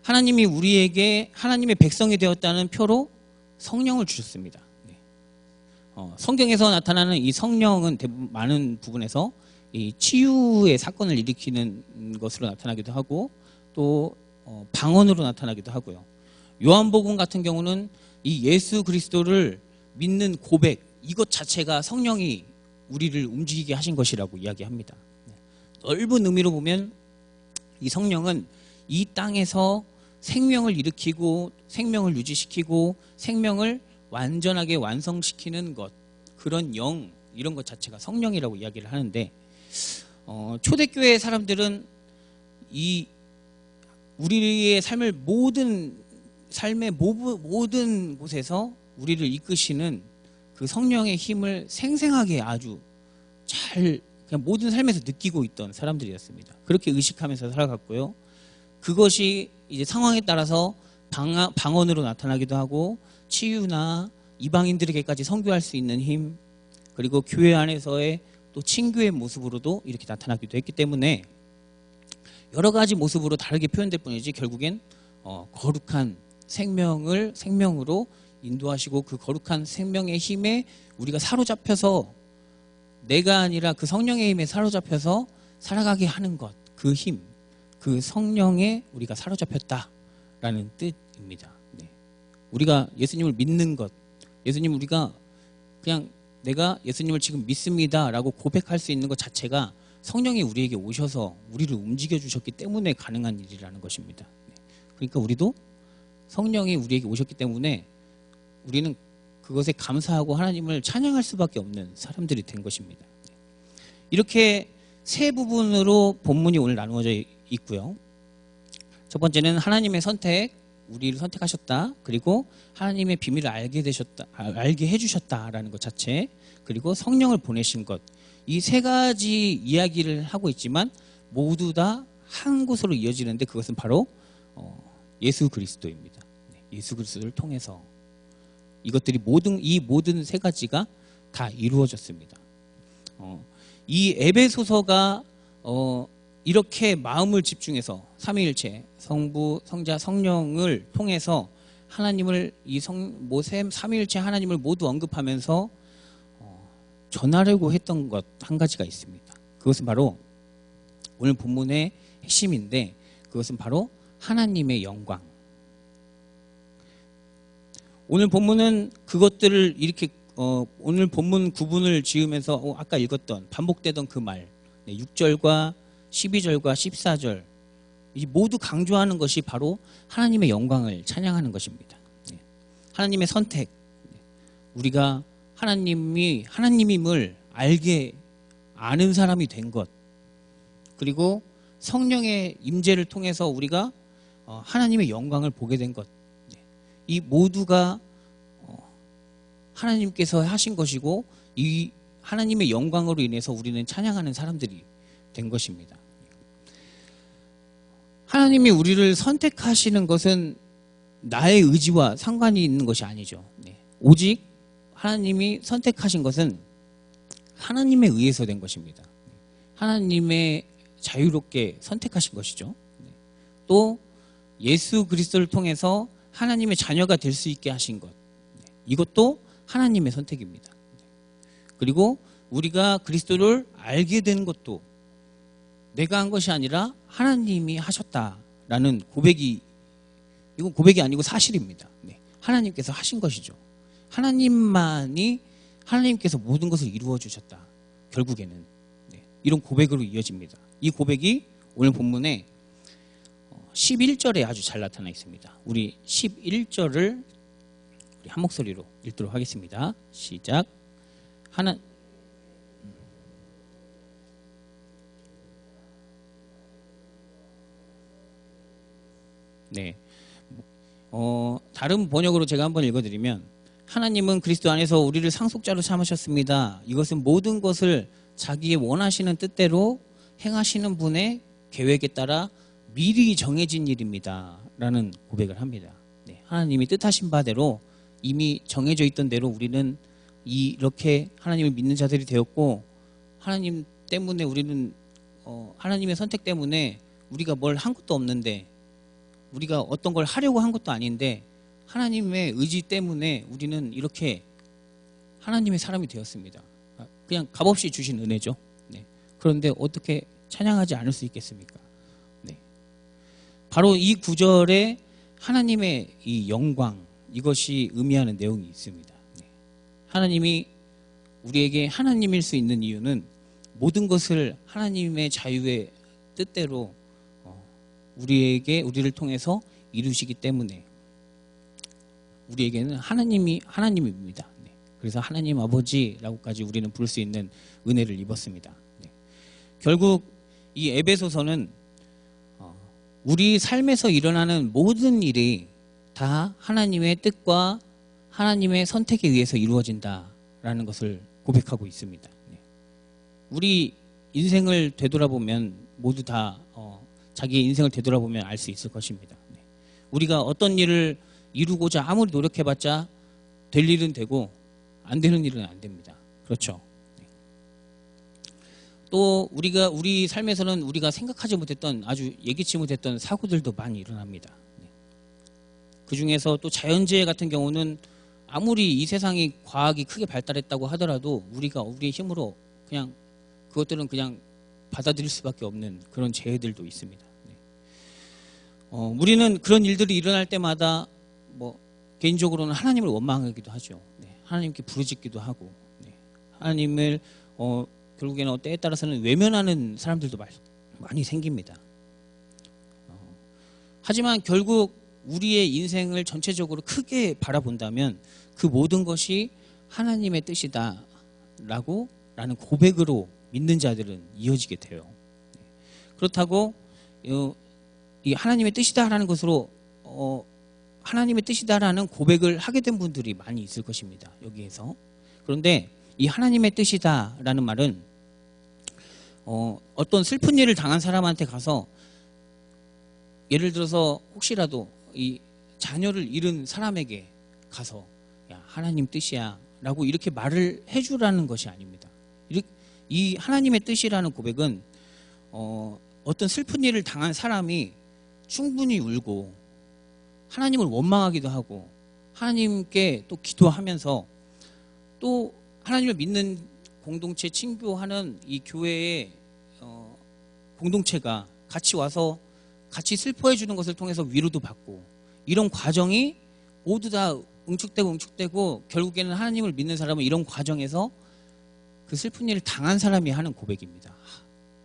하나님이 우리에게 하나님의 백성이 되었다는 표로 성령을 주셨습니다. 성경에서 나타나는 이 성령은 많은 부분에서 이 치유의 사건을 일으키는 것으로 나타나기도 하고 또 방언으로 나타나기도 하고요. 요한복음 같은 경우는 이 예수 그리스도를 믿는 고백, 이것 자체가 성령이 우리를 움직이게 하신 것이라고 이야기합니다. 넓은 의미로 보면 이 성령은 이 땅에서 생명을 일으키고 생명을 유지시키고 생명을 완전하게 완성시키는 것, 그런 영, 이런 것 자체가 성령이라고 이야기를 하는데 초대교회 사람들은 이 우리의 삶의 모든 곳에서 우리를 이끄시는 그 성령의 힘을 생생하게 아주 잘 그냥 모든 삶에서 느끼고 있던 사람들이었습니다. 그렇게 의식하면서 살아갔고요. 그것이 이제 상황에 따라서 방언으로 나타나기도 하고 치유나 이방인들에게까지 선교할 수 있는 힘, 그리고 교회 안에서의 또 친교의 모습으로도 이렇게 나타나기도 했기 때문에 여러 가지 모습으로 다르게 표현될 뿐이지 결국엔 거룩한 생명으로 인도하시고 그 거룩한 생명의 힘에 우리가 사로잡혀서 내가 아니라 그 성령의 힘에 사로잡혀서 살아가게 하는 것, 그 힘, 그 성령에 우리가 사로잡혔다라는 뜻입니다. 네. 우리가 예수님을 믿는 것, 예수님 우리가 그냥 내가 예수님을 지금 믿습니다라고 고백할 수 있는 것 자체가 성령이 우리에게 오셔서 우리를 움직여 주셨기 때문에 가능한 일이라는 것입니다. 그러니까 우리도 성령이 우리에게 오셨기 때문에 우리는 그것에 감사하고 하나님을 찬양할 수밖에 없는 사람들이 된 것입니다. 이렇게 세 부분으로 본문이 오늘 나누어져 있고요. 첫 번째는 하나님의 선택, 우리를 선택하셨다. 그리고 하나님의 비밀을 알게 해주셨다라는 것 자체, 그리고 성령을 보내신 것, 이 세 가지 이야기를 하고 있지만 모두 다 한 곳으로 이어지는데 그것은 바로 예수 그리스도입니다. 예수 그리스도를 통해서 이 모든 세 가지가 다 이루어졌습니다. 이 에베소서가 이렇게 마음을 집중해서 삼위일체 성부, 성자, 성령을 통해서 하나님을 삼위일체 하나님을 모두 언급하면서 전하려고 했던 것 한 가지가 있습니다. 그것은 바로 오늘 본문의 핵심인데 그것은 바로 하나님의 영광. 오늘 본문은 그것들을 이렇게 오늘 본문 구분을 지으면서 아까 읽었던 반복되던 그 말 6절과 12절과 14절 이 모두 강조하는 것이 바로 하나님의 영광을 찬양하는 것입니다. 하나님의 선택, 우리가 하나님임을 아는 사람이 된 것, 그리고 성령의 임재를 통해서 우리가 하나님의 영광을 보게 된 것, 이 모두가 하나님께서 하신 것이고 이 하나님의 영광으로 인해서 우리는 찬양하는 사람들이 된 것입니다. 하나님이 우리를 선택하시는 것은 나의 의지와 상관이 있는 것이 아니죠. 오직 하나님이 선택하신 것은 하나님에 의해서 된 것입니다. 하나님의 자유롭게 선택하신 것이죠. 또 예수 그리스도를 통해서 하나님의 자녀가 될 수 있게 하신 것, 이것도 하나님의 선택입니다. 그리고 우리가 그리스도를 알게 된 것도 내가 한 것이 아니라 하나님이 하셨다라는 이건 고백이 아니고 사실입니다. 하나님께서 하신 것이죠. 하나님께서 모든 것을 이루어 주셨다. 결국에는 이런 고백으로 이어집니다. 이 고백이 오늘 본문에 11절에 아주 잘 나타나 있습니다. 우리 11절을 우리 한 목소리로 읽도록 하겠습니다. 시작. 다른 번역으로 제가 한번 읽어드리면 하나님은 그리스도 안에서 우리를 상속자로 삼으셨습니다. 이것은 모든 것을 자기의 원하시는 뜻대로 행하시는 분의 계획에 따라 미리 정해진 일입니다 라는 고백을 합니다. 네, 하나님이 뜻하신 바대로 이미 정해져 있던 대로 우리는 이렇게 하나님을 믿는 자들이 되었고, 하나님 때문에 우리는 하나님의 선택 때문에 우리가 뭘 한 것도 없는데, 우리가 어떤 걸 하려고 한 것도 아닌데 하나님의 의지 때문에 우리는 이렇게 하나님의 사람이 되었습니다. 그냥 값없이 주신 은혜죠. 네. 그런데 어떻게 찬양하지 않을 수 있겠습니까? 네. 바로 이 구절에 하나님의 이 영광, 이것이 의미하는 내용이 있습니다. 네. 하나님이 우리에게 하나님일 수 있는 이유는 모든 것을 하나님의 자유의 뜻대로 우리를 통해서 이루시기 때문에 우리에게는 하나님입니다. 네. 그래서 하나님 아버지라고까지 우리는 부를 수 있는 은혜를 입었습니다. 네. 결국 이 에베소서는 우리 삶에서 일어나는 모든 일이 다 하나님의 뜻과 하나님의 선택에 의해서 이루어진다라는 것을 고백하고 있습니다. 네. 우리 인생을 되돌아보면 모두 다 자기의 인생을 되돌아보면 알 수 있을 것입니다. 네. 우리가 어떤 일을 이루고자 아무리 노력해봤자 될 일은 되고 안 되는 일은 안 됩니다. 그렇죠? 네. 또 우리 삶에서는 우리가 생각하지 못했던, 아주 예기치 못했던 사고들도 많이 일어납니다. 네. 그 중에서 또 자연재해 같은 경우는 아무리 이 세상이 과학이 크게 발달했다고 하더라도 우리가 우리의 힘으로 그냥 그것들은 그냥 받아들일 수밖에 없는 그런 재해들도 있습니다. 네. 우리는 그런 일들이 일어날 때마다 개인적으로는 하나님을 원망하기도 하죠. 네. 하나님께 부르짖기도 하고, 네. 하나님을 결국에는 때에 따라서는 외면하는 사람들도 많이 생깁니다. 하지만 결국 우리의 인생을 전체적으로 크게 바라본다면 그 모든 것이 하나님의 뜻이다라는 고백으로 믿는 자들은 이어지게 돼요. 그렇다고 이 하나님의 뜻이다라는 것으로 하나님의 뜻이다라는 고백을 하게 된 분들이 많이 있을 것입니다. 여기에서. 그런데 이 하나님의 뜻이다라는 말은 어떤 슬픈 일을 당한 사람한테 가서, 예를 들어서 혹시라도 이 자녀를 잃은 사람에게 가서 야, 하나님 뜻이야 라고 이렇게 말을 해주라는 것이 아닙니다. 이 하나님의 뜻이라는 고백은 어떤 슬픈 일을 당한 사람이 충분히 울고 하나님을 원망하기도 하고 하나님께 또 기도하면서 또 하나님을 믿는 공동체, 친교하는 이 교회의 공동체가 같이 와서 같이 슬퍼해 주는 것을 통해서 위로도 받고, 이런 과정이 모두 다 응축되고 결국에는 하나님을 믿는 사람은 이런 과정에서 그 슬픈 일을 당한 사람이 하는 고백입니다.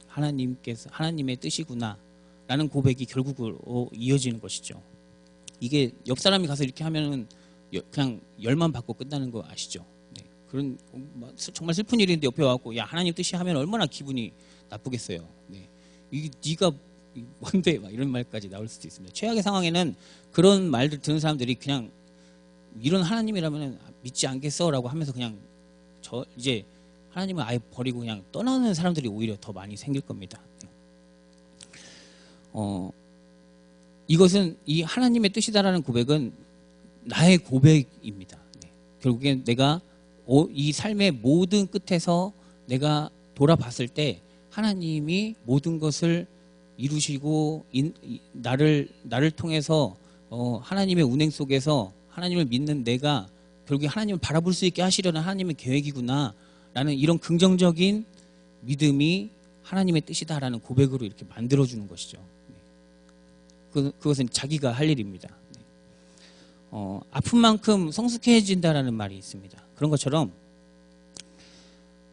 하나님의 뜻이구나 라는 고백이 결국으로 이어지는 것이죠. 이게 옆 사람이 가서 이렇게 하면은 그냥 열만 받고 끝나는 거 아시죠? 네. 그런 정말 슬픈 일인데 옆에 와갖고 야, 하나님 뜻이 하면 얼마나 기분이 나쁘겠어요. 네. 이게 네가 뭔데 막 이런 말까지 나올 수도 있습니다. 최악의 상황에는 그런 말들 듣는 사람들이 그냥 이런 하나님이라면 믿지 않겠어라고 하면서 그냥 이제 하나님을 아예 버리고 그냥 떠나는 사람들이 오히려 더 많이 생길 겁니다. 이것은 이 하나님의 뜻이다라는 고백은 나의 고백입니다. 네. 결국엔 내가 이 삶의 모든 끝에서 내가 돌아봤을 때 하나님이 모든 것을 이루시고 나를 통해서 하나님의 운행 속에서 하나님을 믿는 내가 결국에 하나님을 바라볼 수 있게 하시려는 하나님의 계획이구나 라는 이런 긍정적인 믿음이 하나님의 뜻이다라는 고백으로 이렇게 만들어주는 것이죠. 그것은 자기가 할 일입니다. 아픈 만큼 성숙해진다라는 말이 있습니다. 그런 것처럼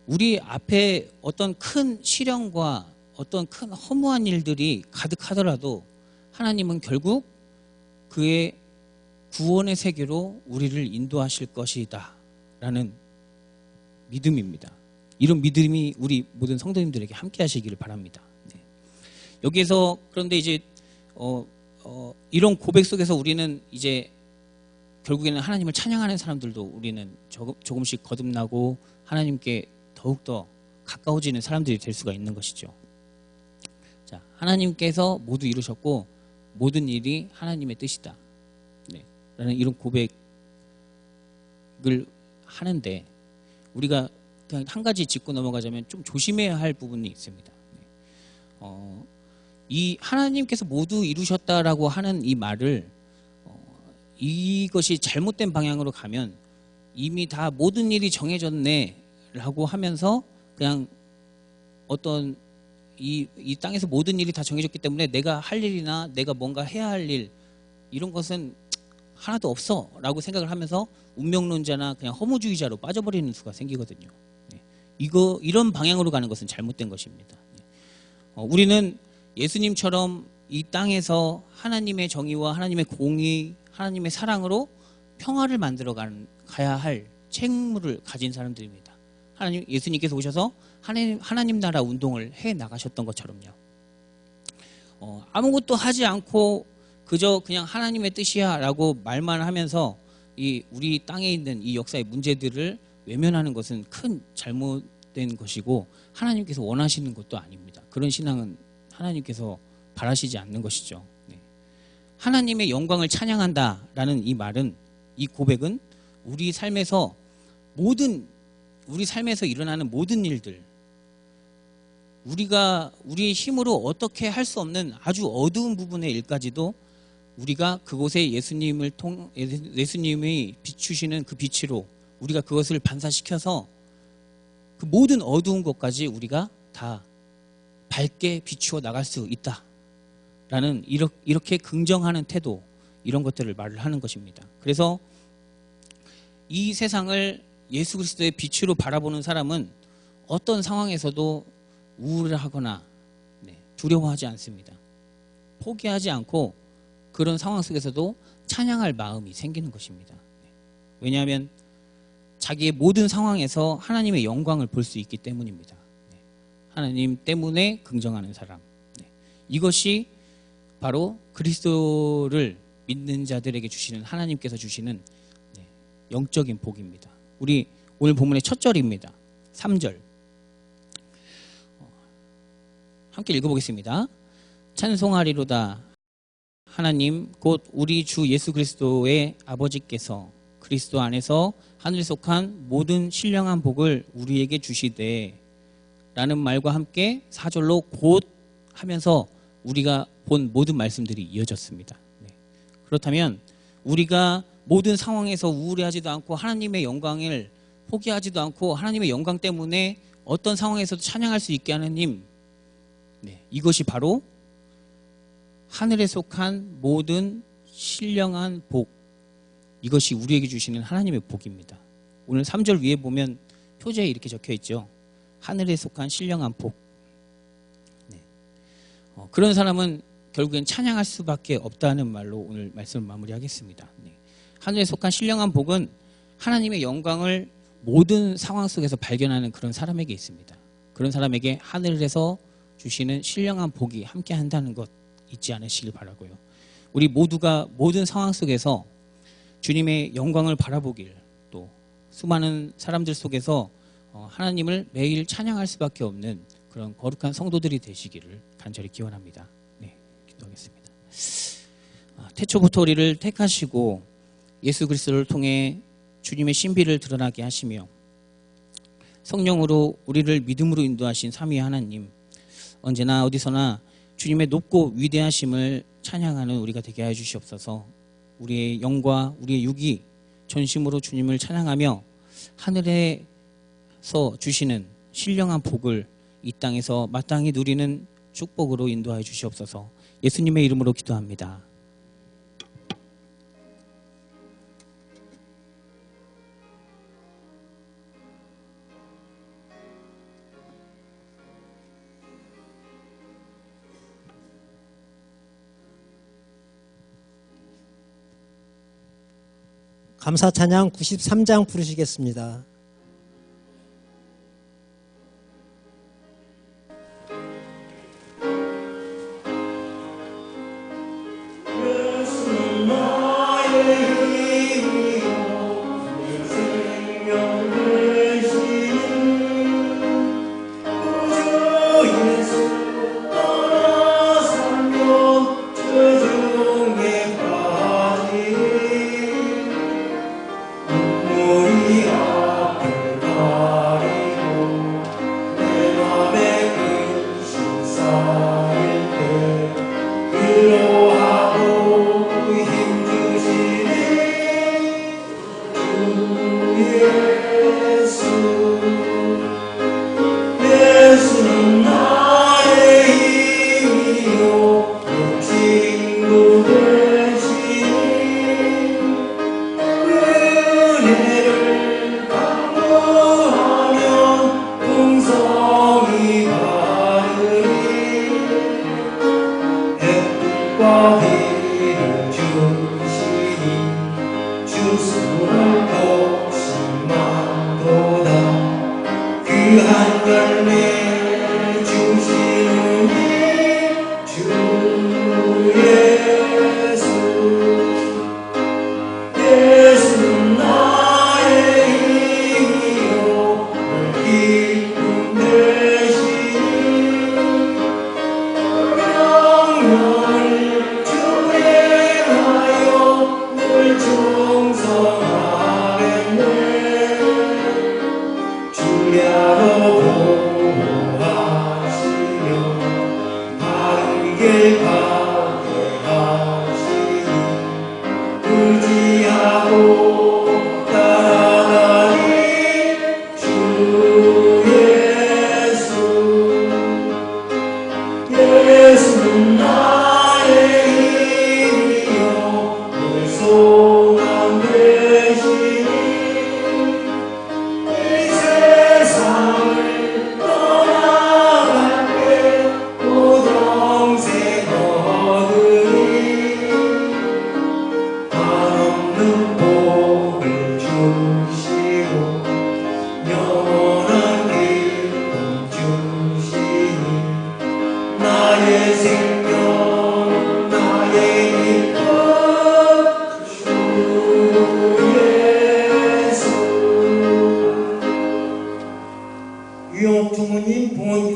우리 앞에 어떤 큰 시련과 어떤 큰 허무한 일들이 가득하더라도 하나님은 결국 그의 구원의 세계로 우리를 인도하실 것이다 라는 믿음입니다. 이런 믿음이 우리 모든 성도님들에게 함께 하시기를 바랍니다. 네. 여기에서 그런데 이제 이런 고백 속에서 우리는 이제 결국에는 하나님을 찬양하는 사람들도 우리는 조금씩 거듭나고 하나님께 더욱더 가까워지는 사람들이 될 수가 있는 것이죠. 자, 자, 하나님께서 모두 이루셨고 모든 일이 하나님의 뜻이다. 네. 라는 이런 고백을 하는데 우리가 그냥 한 가지 짚고 넘어가자면 좀 조심해야 할 부분이 있습니다. 네. 이 하나님께서 모두 이루셨다라고 하는 이 말을 이것이 잘못된 방향으로 가면 이미 다 모든 일이 정해졌네 라고 하면서 그냥 어떤 이 땅에서 모든 일이 다 정해졌기 때문에 내가 할 일이나 내가 뭔가 해야 할 일 이런 것은 하나도 없어 라고 생각을 하면서 운명론자나 그냥 허무주의자로 빠져버리는 수가 생기거든요. 네. 이런 방향으로 가는 것은 잘못된 것입니다. 우리는 예수님처럼 이 땅에서 하나님의 정의와 하나님의 공의, 하나님의 사랑으로 평화를 만들어 가야 할 책무를 가진 사람들입니다. 예수님께서 오셔서 하나님 나라 운동을 해 나가셨던 것처럼요. 아무것도 하지 않고 그저 그냥 하나님의 뜻이야 라고 말만 하면서 우리 땅에 있는 이 역사의 문제들을 외면하는 것은 큰 잘못된 것이고 하나님께서 원하시는 것도 아닙니다. 그런 신앙은 하나님께서 바라시지 않는 것이죠. 네. 하나님의 영광을 찬양한다라는 이 말은, 이 고백은 우리 삶에서 일어나는 모든 일들, 우리의 힘으로 어떻게 할 수 없는 아주 어두운 부분의 일까지도 우리가 그곳에 예수님이 비추시는 그 빛으로 우리가 그것을 반사시켜서 그 모든 어두운 것까지 우리가 다 밝게 비추어 나갈 수 있다라는 이렇게 긍정하는 태도, 이런 것들을 말을 하는 것입니다. 그래서 이 세상을 예수 그리스도의 빛으로 바라보는 사람은 어떤 상황에서도 우울하거나 두려워하지 않습니다. 포기하지 않고 그런 상황 속에서도 찬양할 마음이 생기는 것입니다. 왜냐하면 자기의 모든 상황에서 하나님의 영광을 볼 수 있기 때문입니다. 하나님 때문에 긍정하는 사람. 이것이 바로 그리스도를 믿는 자들에게 주시는, 하나님께서 주시는 영적인 복입니다. 우리 오늘 본문의 첫 절입니다. 3절. 함께 읽어보겠습니다. 찬송하리로다 하나님 곧 우리 주 예수 그리스도의 아버지께서 그리스도 안에서 하늘에 속한 모든 신령한 복을 우리에게 주시되 라는 말과 함께 4절로 곧 하면서 우리가 본 모든 말씀들이 이어졌습니다. 그렇다면 우리가 모든 상황에서 우울해하지도 않고 하나님의 영광을 포기하지도 않고 하나님의 영광 때문에 어떤 상황에서도 찬양할 수 있게 하는 힘, 이것이 바로 하늘에 속한 모든 신령한 복, 이것이 우리에게 주시는 하나님의 복입니다. 오늘 3절 위에 보면 표제에 이렇게 적혀 있죠. 하늘에 속한 신령한 복. 그런 사람은 결국엔 찬양할 수밖에 없다는 말로 오늘 말씀을 마무리하겠습니다. 하늘에 속한 신령한 복은 하나님의 영광을 모든 상황 속에서 발견하는 그런 사람에게 있습니다. 그런 사람에게 하늘에서 주시는 신령한 복이 함께 한다는 것 잊지 않으시길 바라고요. 우리 모두가 모든 상황 속에서 주님의 영광을 바라보길, 또 수많은 사람들 속에서 하나님을 매일 찬양할 수밖에 없는 그런 거룩한 성도들이 되시기를 간절히 기원합니다. 기도하겠습니다. 태초부터 우리를 택하시고 예수 그리스도를 통해 주님의 신비를 드러나게 하시며 성령으로 우리를 믿음으로 인도하신 삼위 하나님, 언제나 어디서나 주님의 높고 위대하심을 찬양하는 우리가 되게 하여 주시옵소서. 우리의 영과 우리의 육이 전심으로 주님을 찬양하며 하늘에서 주시는 신령한 복을 이 땅에서 마땅히 누리는 축복으로 인도하여 주시옵소서. 예수님의 이름으로 기도합니다. 감사 찬양 93장 부르시겠습니다. 예수 떠나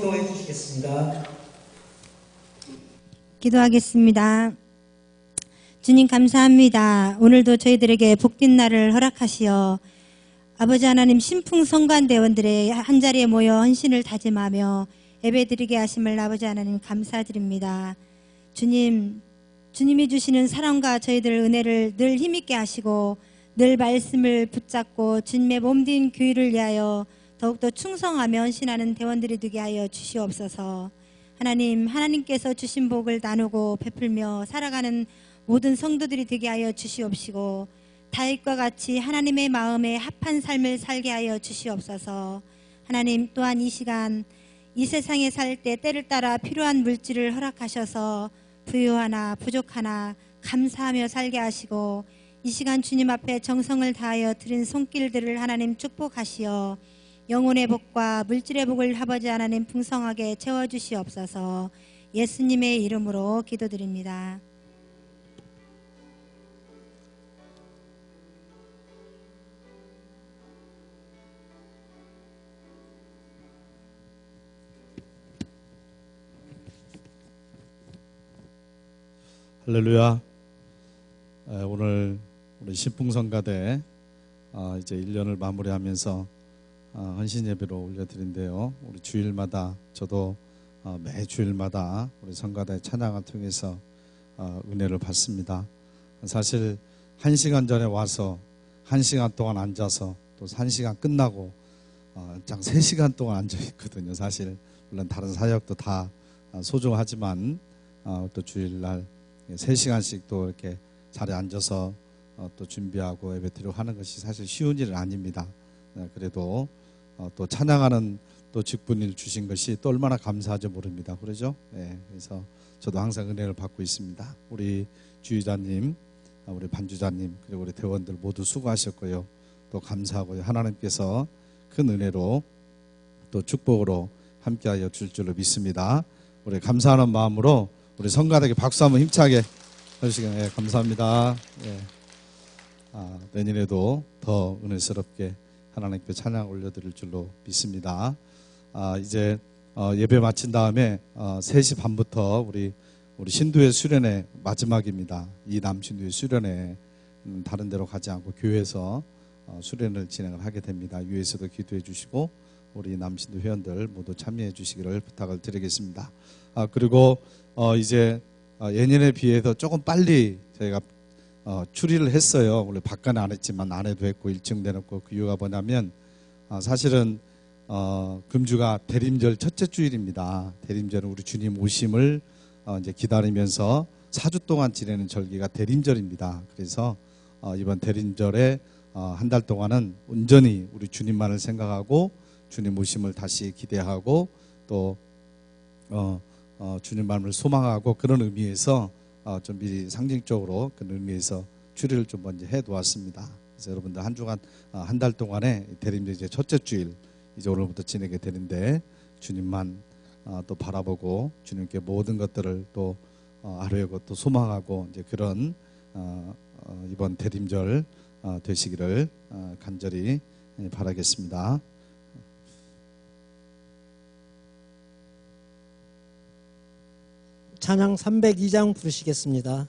기도해 주시겠습니다. 기도하겠습니다. 주님 감사합니다. 오늘도 저희들에게 복된 날을 허락하시어 아버지 하나님 신풍성관대원들의 한자리에 모여 헌신을 다짐하며 예배드리게 하심을 아버지 하나님 감사드립니다. 주님이 주시는 사랑과 저희들 은혜를 늘 힘있게 하시고 늘 말씀을 붙잡고 주님의 몸된 교회를 위하여 더욱더 충성하며 헌신하는 대원들이 되게 하여 주시옵소서. 하나님께서 주신 복을 나누고 베풀며 살아가는 모든 성도들이 되게 하여 주시옵시고 다윗과 같이 하나님의 마음에 합한 삶을 살게 하여 주시옵소서. 하나님 또한 이 시간 이 세상에 살 때 때를 따라 필요한 물질을 허락하셔서 부유하나 부족하나 감사하며 살게 하시고 이 시간 주님 앞에 정성을 다하여 드린 손길들을 하나님 축복하시어 영혼의 복과 물질의 복을 아버지 하나님 풍성하게 채워주시옵소서. 예수님의 이름으로 기도드립니다. 할렐루야. 오늘 우리 신풍성가대 이제 1년을 마무리하면서 헌신 예배로 올려드린데요. 우리 주일마다 저도 매 주일마다 우리 성가대 찬양을 통해서 은혜를 받습니다. 사실 1시간 전에 와서 1시간 동안 앉아서 또 1시간 끝나고 장 3시간 동안 앉아 있거든요. 사실 물론 다른 사역도 다 소중하지만 또 주일날 3시간씩 또 이렇게 자리에 앉아서 또 준비하고 예배드리고 하는 것이 사실 쉬운 일은 아닙니다. 그래도 또 찬양하는 또 직분을 주신 것이 또 얼마나 감사하지 모릅니다. 그러죠? 네, 그래서 저도 항상 은혜를 받고 있습니다. 우리 주의자님, 우리 반주자님, 그리고 우리 대원들 모두 수고하셨고요. 또 감사하고요. 하나님께서 큰 은혜로 또 축복으로 함께하여 줄 줄로 믿습니다. 우리 감사하는 마음으로 우리 성가대에게 박수 한번 힘차게 해주시기 네, 감사합니다. 네. 내년에도 더 은혜스럽게 하나님께 찬양 올려드릴 줄로 믿습니다. 이제 예배 마친 다음에 3시 반부터 우리 신도의 수련회 마지막입니다. 이 남 신도의 수련회 다른 데로 가지 않고 교회에서 수련을 진행을 하게 됩니다. 유에서도 기도해 주시고 우리 남신도 회원들 모두 참여해 주시기를 부탁을 드리겠습니다. 그리고 이제 예년에 비해서 조금 빨리 저희가 추리를 했어요. 원래 박간에 안 했지만 안에도 했고 1층 내놓고 그 이유가 뭐냐면 사실은 금주가 대림절 첫째 주일입니다. 대림절은 우리 주님 오심을 이제 기다리면서 4주 동안 지내는 절기가 대림절입니다. 그래서 이번 대림절에 한 달 동안은 온전히 우리 주님만을 생각하고 주님 오심을 다시 기대하고 또 주님만을 소망하고 그런 의미에서 좀 미리 상징적으로 그런 의미에서 추리를 좀 먼저 해놓았습니다. 그래서 여러분들 한 주간 한 달 동안에 대림절 이제 첫째 주일 이제 오늘부터 지내게 되는데 주님만 또 바라보고 주님께 모든 것들을 또 아뢰고 또 소망하고 이제 그런 이번 대림절 되시기를 간절히 바라겠습니다. 찬양 302장 부르시겠습니다.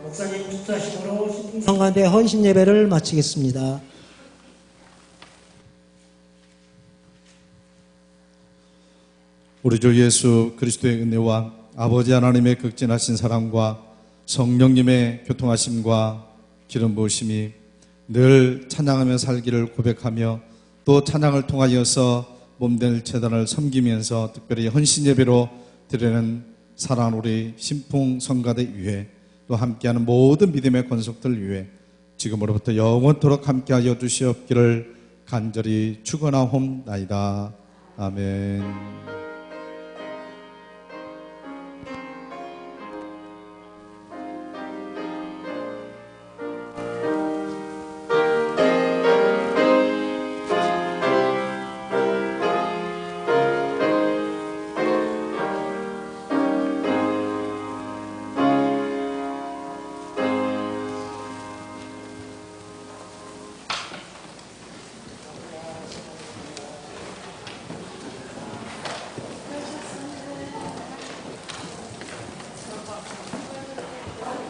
목사님 축도하심으로 신풍성가대 헌신 예배를 마치겠습니다. 우리 주 예수 그리스도의 은혜와 아버지 하나님의 극진하신 사랑과 성령님의 교통하심과 기름 부으심이 늘 찬양하며 살기를 고백하며 또 찬양을 통하여서 몸될 제단을 섬기면서 특별히 헌신 예배로 드리는 사랑하는 우리 신풍 성가대 위에 또 함께하는 모든 믿음의 권속들 위해 지금으로부터 영원토록 함께하여 주시옵기를 간절히 축원하옵나이다. 아멘.